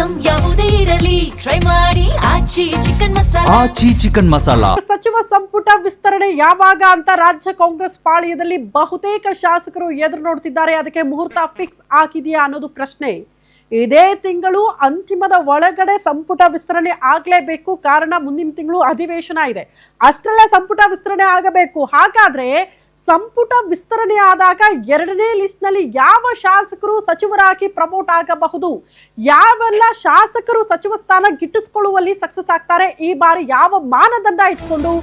Item ಯಾವುದೇ ಇರಲಿ try ಮಾಡಿ ಆಚಿ ಚಿಕನ್ ಮಸಾಲಾ. ಸಚಿವ ಸಂಪುಟ ವಿಸ್ತರಣೆ ಯಾವಾಗ ಅಂತ ರಾಜ್ಯ ಕಾಂಗ್ರೆಸ್ ಪಾಳ್ಯದಲ್ಲಿ ಬಹುತೇಕ ಶಾಸಕರು ಎದುರು ನೋಡ್ತಿದ್ದಾರೆ. ಅದಕ್ಕೆ ಮುಹೂರ್ತ ಫಿಕ್ಸ್ ಆಗಿದೆಯಾ ಅನ್ನೋದು ಪ್ರಶ್ನೆ. ಇದೇ ತಿಂಗಳು ಅಂತಿಮದ ಒಳಗಡೆ ಸಂಪುಟ ವಿಸ್ತರಣೆ ಆಗಲೇಬೇಕು. ಕಾರಣ ಮುಂದಿನ ತಿಂಗಳು ಅಧಿವೇಶನ ಇದೆ. ಅಷ್ಟರಲ್ಲೇ ಸಂಪುಟ ವಿಸ್ತರಣೆ ಆಗಬೇಕು. ಹಾಗಾದ್ರೆ ಸಂಪುಟ ವಿಸ್ತರಣೆ ಆದಾಗ ಎರಡನೇ ಲಿಸ್ಟ್ ನಲ್ಲಿ ಯಾವ ಶಾಸಕರು ಸಚಿವರಾಗಿ ಪ್ರಮೋಟ್ ಆಗಬಹುದು, ಯಾವೆಲ್ಲ ಶಾಸಕರು ಸಚಿವ ಸ್ಥಾನ ಗಿಟ್ಟಿಸಿಕೊಳ್ಳುವಲ್ಲಿ ಸಕ್ಸಸ್ ಆಗ್ತಾರೆ, ಈ ಬಾರಿ ಯಾವ ಮಾನದಂಡ ಇಟ್ಕೊಂಡು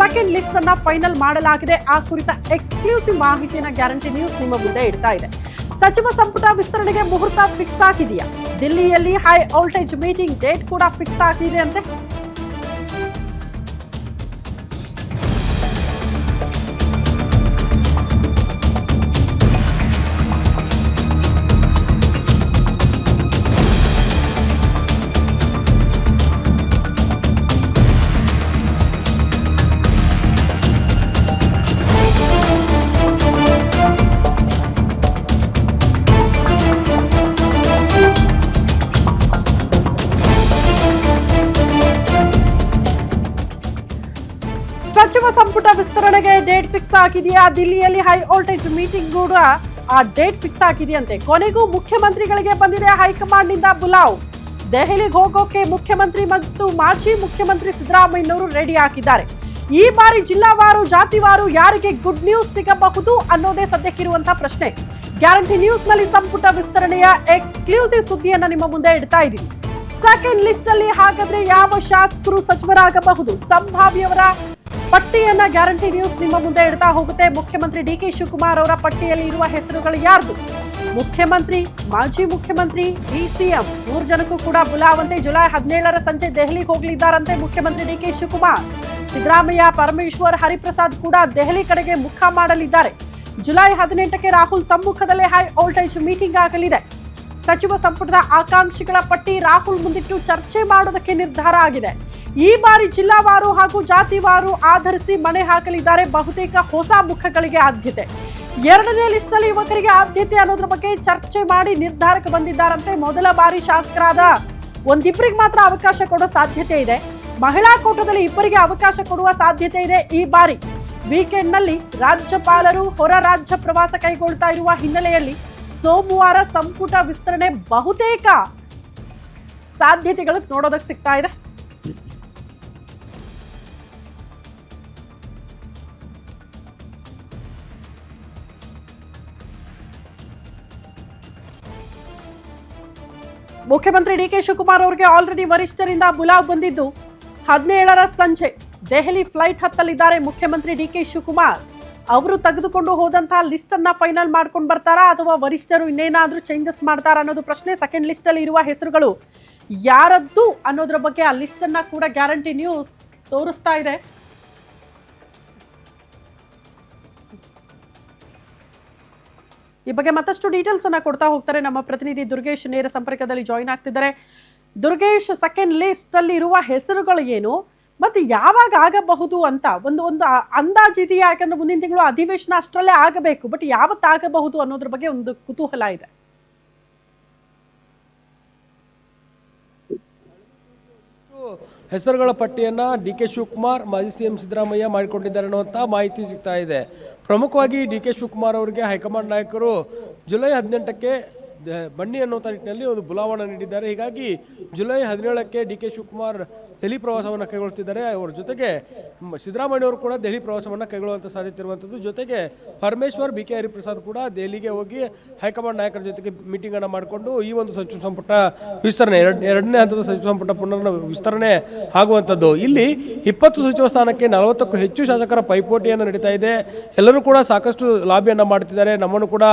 ಸೆಕೆಂಡ್ ಲಿಸ್ಟ್ ಅನ್ನ ಫೈನಲ್ ಮಾಡಲಾಗಿದೆ, ಆ ಕುರಿತ ಎಕ್ಸ್ಕ್ಲೂಸಿವ್ ಮಾಹಿತಿಯನ್ನ ಗ್ಯಾರಂಟಿ ನ್ಯೂಸ್ ನಿಮ್ಮ ಮುಂದೆ ಇಡ್ತಾ ಇದೆ. ಸಚಿವ ಸಂಪುಟ ವಿಸ್ತರಣೆಗೆ ಮುಹೂರ್ತ ಫಿಕ್ಸ್ ಆಗಿದೆಯಾ? ದಿಲ್ಲಿಯಲ್ಲಿ ಹೈ ವೋಲ್ಟೇಜ್ ಮೀಟಿಂಗ್ ಡೇಟ್ ಕೂಡ ಫಿಕ್ಸ್ ಆಗಿದೆ ಅಂತೆ. ಸಚಿವ ಸಂಪುಟ ವಿಸ್ತರಣೆಗೆ ಡೇಟ್ ಫಿಕ್ಸ್ ಆಗಿದೆಯಾ? ದಿಲ್ಲಿಯಲ್ಲಿ ಹೈ ವೋಲ್ಟೇಜ್ ಮೀಟಿಂಗ್ ಕೂಡ ಆ ಡೇಟ್ ಫಿಕ್ಸ್ ಆಗಿದೆಯಂತೆ. ಕೊನೆಗೂ ಮುಖ್ಯಮಂತ್ರಿಗಳಿಗೆ ಬಂದಿದೆ ಹೈಕಮಾಂಡ್ ನಿಂದ ಬುಲಾವ್. ದೆಹಲಿಗೆ ಹೋಗೋಕೆ ಮುಖ್ಯಮಂತ್ರಿ ಮತ್ತು ಮಾಜಿ ಮುಖ್ಯಮಂತ್ರಿ ಸಿದ್ದರಾಮಯ್ಯನವರು ರೆಡಿ ಆಗಿದ್ದಾರೆ. ಈ ಬಾರಿ ಜಿಲ್ಲಾವಾರು ಜಾತಿವಾರು ಯಾರಿಗೆ ಗುಡ್ ನ್ಯೂಸ್ ಸಿಗಬಹುದು ಅನ್ನೋದೇ ಸದ್ಯಕ್ಕಿರುವಂತಹ ಪ್ರಶ್ನೆ. ಗ್ಯಾರಂಟಿ ನ್ಯೂಸ್ ನಲ್ಲಿ ಸಂಪುಟ ವಿಸ್ತರಣೆಯ ಎಕ್ಸ್ಕ್ಲೂಸಿವ್ ಸುದ್ದಿಯನ್ನ ನಿಮ್ಮ ಮುಂದೆ ಇಡ್ತಾ ಇದ್ದೀವಿ. ಸೆಕೆಂಡ್ ಲಿಸ್ಟ್ ಅಲ್ಲಿ ಹಾಗಾದ್ರೆ ಯಾವ ಶಾಸಕರು ಸಚಿವರಾಗಬಹುದು, ಸಂಭಾವ್ಯವರ ಪಟ್ಟಿಯನ್ನ ಗ್ಯಾರಂಟಿ ನ್ಯೂಸ್ ನಿಮ್ಮ ಮುಂದೆ ಇಡ್ತಾ ಹೋಗುತ್ತೆ. ಮುಖ್ಯಮಂತ್ರಿ ಡಿಕೆ ಶಿವಕುಮಾರ್ ಅವರ ಪಟ್ಟಿಯಲ್ಲಿ ಇರುವ ಹೆಸರುಗಳು ಯಾರ್ದು? ಮುಖ್ಯಮಂತ್ರಿ, ಮಾಜಿ ಮುಖ್ಯಮಂತ್ರಿ, ಡಿಸಿಎಂ 3 ಜನಕ್ಕೂ ಕೂಡ ಬುಲಾವಂತೆ. ಜುಲೈ 17ರ ಸಂಜೆ ದೆಹಲಿಗೆ ಹೋಗಲಿದ್ದಾರಂತೆ ಮುಖ್ಯಮಂತ್ರಿ ಡಿಕೆ ಶಿವಕುಮಾರ್. ಸಿದ್ದರಾಮಯ್ಯ, ಪರಮೇಶ್ವರ್, ಹರಿಪ್ರಸಾದ್ ಕೂಡ ದೆಹಲಿ ಕಡೆಗೆ ಮುಖ ಮಾಡಲಿದ್ದಾರೆ. ಜುಲೈ 18ಕ್ಕೆ ರಾಹುಲ್ ಸಮ್ಮುಖದಲ್ಲೇ ಹೈ ವೋಲ್ಟೇಜ್ ಮೀಟಿಂಗ್ ಆಗಲಿದೆ. ಸಚಿವ ಸಂಪುಟದ ಆಕಾಂಕ್ಷಿಗಳ ಪಟ್ಟಿ ರಾಹುಲ್ ಮುಂದಿಟ್ಟು ಚರ್ಚೆ ಮಾಡೋದಕ್ಕೆ ನಿರ್ಧಾರ ಆಗಿದೆ. ಈ ಬಾರಿ ಜಿಲ್ಲಾವಾರು ಹಾಗೂ ಜಾತಿವಾರು ಆಧರಿಸಿ ಮಣೆ ಹಾಕಲಿದ್ದಾರೆ. ಬಹುತೇಕ ಹೊಸ ಮುಖಗಳಿಗೆ ಆದ್ಯತೆ. ಎರಡನೇ ಲಿಸ್ಟ್ ನಲ್ಲಿ ಯುವಕರಿಗೆ ಆದ್ಯತೆ ಅನ್ನೋದ್ರ ಬಗ್ಗೆ ಚರ್ಚೆ ಮಾಡಿ ನಿರ್ಧಾರಕ್ಕೆ ಬಂದಿದ್ದಾರಂತೆ. ಮೊದಲ ಬಾರಿ ಶಾಸಕರಾದ ಒಂದಿಬ್ಬರಿಗೆ ಮಾತ್ರ ಅವಕಾಶ ಕೊಡೋ ಸಾಧ್ಯತೆ ಇದೆ. ಮಹಿಳಾ ಕೋಟಾದಲ್ಲಿ ಇಬ್ಬರಿಗೆ ಅವಕಾಶ ಕೊಡುವ ಸಾಧ್ಯತೆ ಇದೆ. ಈ ಬಾರಿ ವೀಕೆಂಡ್ ನಲ್ಲಿ ರಾಜ್ಯಪಾಲರು ಹೊರ ರಾಜ್ಯ ಪ್ರವಾಸ ಕೈಗೊಳ್ತಾ ಇರುವ ಹಿನ್ನೆಲೆಯಲ್ಲಿ ಸೋಮವಾರ ಸಂಪುಟ ವಿಸ್ತರಣೆ ಬಹುತೇಕ ಸಾಧ್ಯತೆಗಳು ನೋಡೋದಕ್ಕೆ ಸಿಗ್ತಾ ಇದೆ. ಮುಖ್ಯಮಂತ್ರಿ ಡಿಕೆ ಶಿವಕುಮಾರ್ ಅವರಿಗೆ ಆಲ್ರೆಡಿ ವರಿಷ್ಠರಿಂದ ಬುಲಾವ್ ಬಂದಿದ್ದು 17ರ ಸಂಜೆ ದೆಹಲಿ ಫ್ಲೈಟ್ ಹತ್ತಲಿದ್ದಾರೆ ಮುಖ್ಯಮಂತ್ರಿ ಡಿಕೆ ಶಿವಕುಮಾರ್. ಅವರು ತೆಗೆದುಕೊಂಡು ಹೋದಂತಹ ಲಿಸ್ಟ್ ಅನ್ನ ಫೈನಲ್ ಮಾಡ್ಕೊಂಡು ಬರ್ತಾರಾ ಅಥವಾ ವರಿಷ್ಠರು ಇನ್ನೇನಾದ್ರೂ ಚೇಂಜಸ್ ಮಾಡ್ತಾರಾ ಅನ್ನೋದು ಪ್ರಶ್ನೆ. ಸೆಕೆಂಡ್ ಲಿಸ್ಟ್ ಅಲ್ಲಿ ಇರುವ ಹೆಸರುಗಳು ಯಾರದ್ದು ಅನ್ನೋದ್ರ ಬಗ್ಗೆ ಆ ಲಿಸ್ಟ್ ಅನ್ನ ಕೂಡ ಗ್ಯಾರಂಟಿ ನ್ಯೂಸ್ ತೋರಿಸ್ತಾ ಇದೆ. ಈ ಬಗ್ಗೆ ಮತ್ತಷ್ಟು ಡೀಟೇಲ್ಸ್ ಅನ್ನ ಕೊಡ್ತಾ ಹೋಗ್ತಾರೆ ನಮ್ಮ ಪ್ರತಿನಿಧಿ ದುರ್ಗೇಶ್. ನೇರ ಸಂಪರ್ಕದಲ್ಲಿ ಜಾಯಿನ್ ಆಗ್ತಿದ್ದಾರೆ. ದುರ್ಗೇಶ್, ಸೆಕೆಂಡ್ ಲಿಸ್ಟ್ ಅಲ್ಲಿ ಇರುವ ಹೆಸರುಗಳು ಏನು ಮತ್ತೆ ಯಾವಾಗ ಆಗಬಹುದು ಅಂತ ಒಂದು ಅಂದಾಜಿದೆಯಾ? ಯಾಕಂದ್ರೆ ಮುಂದಿನ ತಿಂಗಳು ಅಧಿವೇಶನ ಅಷ್ಟರಲ್ಲೇ ಆಗಬೇಕು, ಬಟ್ ಯಾವತ್ತಾಗಬಹುದು ಅನ್ನೋದ್ರ ಬಗ್ಗೆ ಒಂದು ಕುತೂಹಲ ಇದೆ. ಹೆಸರುಗಳ ಪಟ್ಟಿಯನ್ನು ಡಿ ಕೆ ಶಿವಕುಮಾರ್, ಮಾಜಿ ಸಿಎಂ ಸಿದ್ದರಾಮಯ್ಯ ಮಾಡಿಕೊಂಡಿದ್ದಾರೆ ಅನ್ನುವಂಥ ಮಾಹಿತಿ ಸಿಗ್ತಾ ಇದೆ. ಪ್ರಮುಖವಾಗಿ ಡಿ ಕೆ ಶಿವಕುಮಾರ್ ಅವರಿಗೆ ಹೈಕಮಾಂಡ್ ನಾಯಕರು ಜುಲೈ 18ಕ್ಕೆ ಬನ್ನಿ ಅನ್ನುವಂಥ ನಿಟ್ಟಿನಲ್ಲಿ ಒಂದು ಬುಲಾವಣೆ ನೀಡಿದ್ದಾರೆ. ಹೀಗಾಗಿ ಜುಲೈ 17ಕ್ಕೆ ಡಿ ಕೆ ಶಿವಕುಮಾರ್ ದೆಹಲಿ ಪ್ರವಾಸವನ್ನು ಕೈಗೊಳ್ಳುತ್ತಿದ್ದಾರೆ. ಅವರ ಜೊತೆಗೆ ಸಿದ್ದರಾಮಯ್ಯವರು ಕೂಡ ದೆಹಲಿ ಪ್ರವಾಸವನ್ನು ಕೈಗೊಳ್ಳುವಂಥ ಸಾಧ್ಯತೆ ಇರುವಂಥದ್ದು. ಜೊತೆಗೆ ಪರಮೇಶ್ವರ್, ಬಿ ಕೆ ಹರಿಪ್ರಸಾದ್ ಕೂಡ ದೆಹಲಿಗೆ ಹೋಗಿ ಹೈಕಮಾಂಡ್ ನಾಯಕರ ಜೊತೆಗೆ ಮೀಟಿಂಗನ್ನು ಮಾಡಿಕೊಂಡು ಈ ಒಂದು ಸಚಿವ ಸಂಪುಟ ವಿಸ್ತರಣೆ ಎರಡನೇ ಹಂತದ ಸಚಿವ ಸಂಪುಟ ಪುನರ್ ವಿಸ್ತರಣೆ ಆಗುವಂಥದ್ದು. ಇಲ್ಲಿ 20 ಸಚಿವ ಸ್ಥಾನಕ್ಕೆ 40ಕ್ಕೂ ಹೆಚ್ಚು ಶಾಸಕರ ಪೈಪೋಟಿಯನ್ನು ನಡೀತಾ ಇದೆ. ಎಲ್ಲರೂ ಕೂಡ ಸಾಕಷ್ಟು ಲಾಬಿಯನ್ನು ಮಾಡ್ತಿದ್ದಾರೆ. ನಮ್ಮನ್ನು ಕೂಡ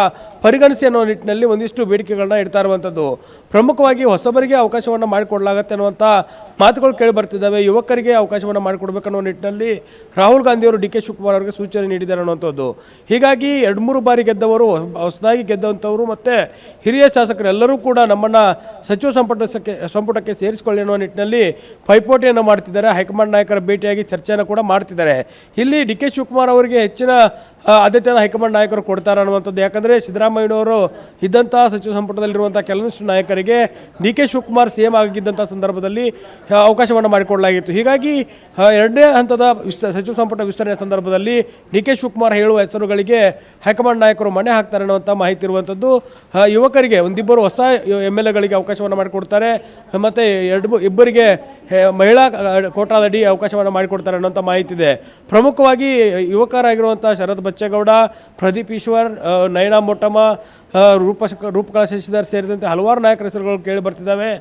ಪರಿಗಣಿಸಿ ಅನ್ನೋ ನಿಟ್ಟಿನಲ್ಲಿ ಒಂದಿಷ್ಟು ಬೇಡಿಕೆಗಳನ್ನ ಇಡ್ತಾ ಇರುವಂಥದ್ದು. ಪ್ರಮುಖವಾಗಿ ಹೊಸಬರಿಗೆ ಅವಕಾಶವನ್ನು ಮಾಡಿಕೊಡಲಾಗತ್ತೆ ಅನ್ನುವಂಥ ಮಾತುಗಳು ಕೇಳಿ ಬರ್ತಿದ್ದಾವೆ. ಯುವಕರಿಗೆ ಅವಕಾಶವನ್ನು ಮಾಡಿಕೊಡ್ಬೇಕನ್ನೋ ನಿಟ್ಟಿನಲ್ಲಿ ರಾಹುಲ್ ಗಾಂಧಿ ಅವರು ಡಿ ಕೆ ಶಿವಕುಮಾರ್ ಅವರಿಗೆ ಸೂಚನೆ ನೀಡಿದ್ದಾರೆ ಅನ್ನುವಂಥದ್ದು. ಹೀಗಾಗಿ 2-3 ಬಾರಿ ಗೆದ್ದವರು, ಹೊಸದಾಗಿ ಗೆದ್ದಂಥವರು ಮತ್ತು ಹಿರಿಯ ಶಾಸಕರೆಲ್ಲರೂ ಕೂಡ ನಮ್ಮನ್ನು ಸಚಿವ ಸಂಪುಟಕ್ಕೆ ಸೇರಿಸಿಕೊಳ್ಳಿ ಅನ್ನೋ ನಿಟ್ಟಿನಲ್ಲಿ ಪೈಪೋಟಿಯನ್ನು ಮಾಡ್ತಿದ್ದಾರೆ. ಹೈಕಮಾಂಡ್ ನಾಯಕರ ಭೇಟಿಯಾಗಿ ಚರ್ಚೆಯನ್ನು ಕೂಡ ಮಾಡ್ತಿದ್ದಾರೆ. ಇಲ್ಲಿ ಡಿ ಕೆ ಶಿವಕುಮಾರ್ ಅವರಿಗೆ ಹೆಚ್ಚಿನ ಆದ್ಯತೆಯನ್ನು ಹೈಕಮಾಂಡ್ ನಾಯಕರು ಕೊಡ್ತಾರೆ ಅನ್ನುವಂಥದ್ದು. ಯಾಕಂದರೆ ಸಿದ್ದರಾಮಯ್ಯನವರು ಇದ್ದಂಥ ಸಚಿವ ಸಂಪುಟದಲ್ಲಿರುವಂಥ ಕೆಲವೊಂದಿಷ್ಟು ನಾಯಕರಿಗೆ ಡಿ ಕೆ ಶಿವಕುಮಾರ್ CM ಆಗಿದ್ದಂಥ ಸಂದರ್ಭದಲ್ಲಿ ಅವಕಾಶವನ್ನು ಮಾಡಿಕೊಡಲಾಗಿತ್ತು. ಹೀಗಾಗಿ ಎರಡನೇ ಹಂತದ ಸಚಿವ ಸಂಪುಟ ವಿಸ್ತರಣೆ ಸಂದರ್ಭದಲ್ಲಿ ಡಿ ಕೆ ಶಿವಕುಮಾರ್ ಹೇಳುವ ಹೆಸರುಗಳಿಗೆ ಹೈಕಮಾಂಡ್ ನಾಯಕರು ಮಣೆ ಹಾಕ್ತಾರೆ ಅನ್ನುವಂಥ ಮಾಹಿತಿ ಇರುವಂಥದ್ದು. ಯುವಕರಿಗೆ ಒಂದಿಬ್ಬರು ಹೊಸ MLAಗಳಿಗೆ ಅವಕಾಶವನ್ನು ಮಾಡಿಕೊಡ್ತಾರೆ, ಮತ್ತು ಇಬ್ಬರಿಗೆ ಮಹಿಳಾ ಕೋಟಾದಡಿ ಅವಕಾಶವನ್ನು ಮಾಡಿಕೊಡ್ತಾರೆ ಅನ್ನೋಂಥ ಮಾಹಿತಿ ಇದೆ. ಪ್ರಮುಖವಾಗಿ ಯುವಕರಾಗಿರುವಂಥ ಶರತ್ ಬಚ್ಚೇಗೌಡ, ಪ್ರದೀಪ್ ಈಶ್ವರ್, ನಯನಾ ಮೊಟ್ಟಮ್ಮ, ರೂಪಕಲಾ ಶಶಿಧರ್ ಸೇರಿದಂತೆ ಹಲವಾರು ನಾಯಕರ ಹೆಸರುಗಳು ಕೇಳಿ ಬರ್ತಿದ್ದಾವೆ.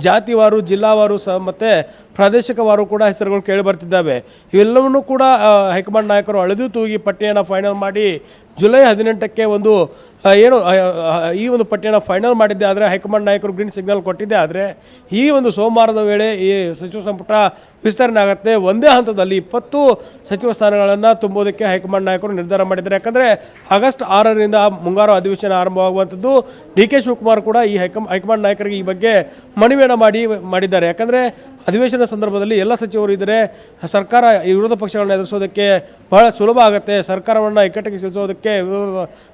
ಜಾತಿವಾರು, ಜಿಲ್ಲಾವಾರು ಮತ್ತು ಪ್ರಾದೇಶಿಕವಾರು ಕೂಡ ಹೆಸರುಗಳು ಕೇಳಿ ಬರ್ತಿದ್ದಾವೆ. ಇವೆಲ್ಲವನ್ನೂ ಕೂಡ ಹೈಕಮಾಂಡ್ ನಾಯಕರು ಅಳೆದು ತೂಗಿ ಪಟ್ಟಿಯನ್ನು ಫೈನಲ್ ಮಾಡಿ ಜುಲೈ 18ಕ್ಕೆ ಈ ಒಂದು ಪಟ್ಟಿಯನ್ನು ಫೈನಲ್ ಮಾಡಿದ್ದೆ ಆದರೆ, ಹೈಕಮಾಂಡ್ ನಾಯಕರು ಗ್ರೀನ್ ಸಿಗ್ನಲ್ ಕೊಟ್ಟಿದ್ದೆ ಆದರೆ, ಈ ಒಂದು ಸೋಮವಾರದ ವೇಳೆ ಈ ಸಚಿವ ಸಂಪುಟ ವಿಸ್ತರಣೆ ಆಗುತ್ತೆ. ಒಂದೇ ಹಂತದಲ್ಲಿ 20 ಸಚಿವ ಸ್ಥಾನಗಳನ್ನು ತುಂಬೋದಕ್ಕೆ ಹೈಕಮಾಂಡ್ ನಾಯಕರು ನಿರ್ಧಾರ ಮಾಡಿದ್ದಾರೆ. ಯಾಕಂದರೆ ಆಗಸ್ಟ್ 6ರಿಂದ ಮುಂಗಾರು ಅಧಿವೇಶನ ಆರಂಭವಾಗುವಂಥದ್ದು. ಡಿ ಕೆ ಶಿವಕುಮಾರ್ ಕೂಡ ಈ ಹೈಕಮಾಂಡ್ ನಾಯಕರಿಗೆ ಈ ಬಗ್ಗೆ ಮನವಿಯನ್ನು ಮಾಡಿದ್ದಾರೆ. ಯಾಕಂದರೆ ಅಧಿವೇಶನ ಸಂದರ್ಭದಲ್ಲಿ ಎಲ್ಲ ಸಚಿವರು ಇದ್ದರೆ ಸರ್ಕಾರ ಈ ವಿರೋಧ ಪಕ್ಷಗಳನ್ನು ಎದುರಿಸೋದಕ್ಕೆ ಬಹಳ ಸುಲಭ ಆಗುತ್ತೆ. ಸರ್ಕಾರವನ್ನು ಇಕ್ಕಟ್ಟಿಗೆ ಸಿಲಿಸೋದಕ್ಕೆ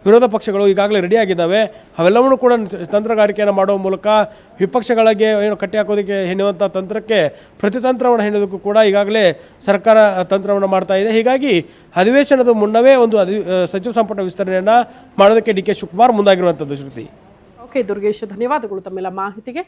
ವಿರೋಧ ಪಕ್ಷಗಳು ಈಗಾಗಲೇ ರೆಡಿ ಆಗಿದ್ದಾವೆ. ಅವೆಲ್ಲವನ್ನೂ ಕೂಡ ತಂತ್ರಗಾರಿಕೆಯನ್ನು ಮಾಡುವ ಮೂಲಕ ವಿಪಕ್ಷಗಳಿಗೆ ಕಟ್ಟಿ ಹಾಕೋದಕ್ಕೆ ಹೆಣುವಂಥ ತಂತ್ರಕ್ಕೆ ಪ್ರತಿತಂತ್ರವನ್ನು ಹೆಣೋದಕ್ಕೂ ಕೂಡ ಈಗಾಗಲೇ ಸರ್ಕಾರ ತಂತ್ರವನ್ನು ಮಾಡ್ತಾ ಇದೆ. ಹೀಗಾಗಿ ಅಧಿವೇಶನದ ಮುನ್ನವೇ ಒಂದು ಸಚಿವ ಸಂಪುಟ ವಿಸ್ತರಣೆಯನ್ನು ಮಾಡೋದಕ್ಕೆ ಡಿ ಕೆ ಶಿವಕುಮಾರ್ ಮುಂದಾಗಿರುವಂಥದ್ದು. ಶ್ರುತಿ. ಓಕೆ ದುರ್ಗೇಶ್, ಧನ್ಯವಾದಗಳು ತಮ್ಮೆಲ್ಲ ಮಾಹಿತಿಗೆ.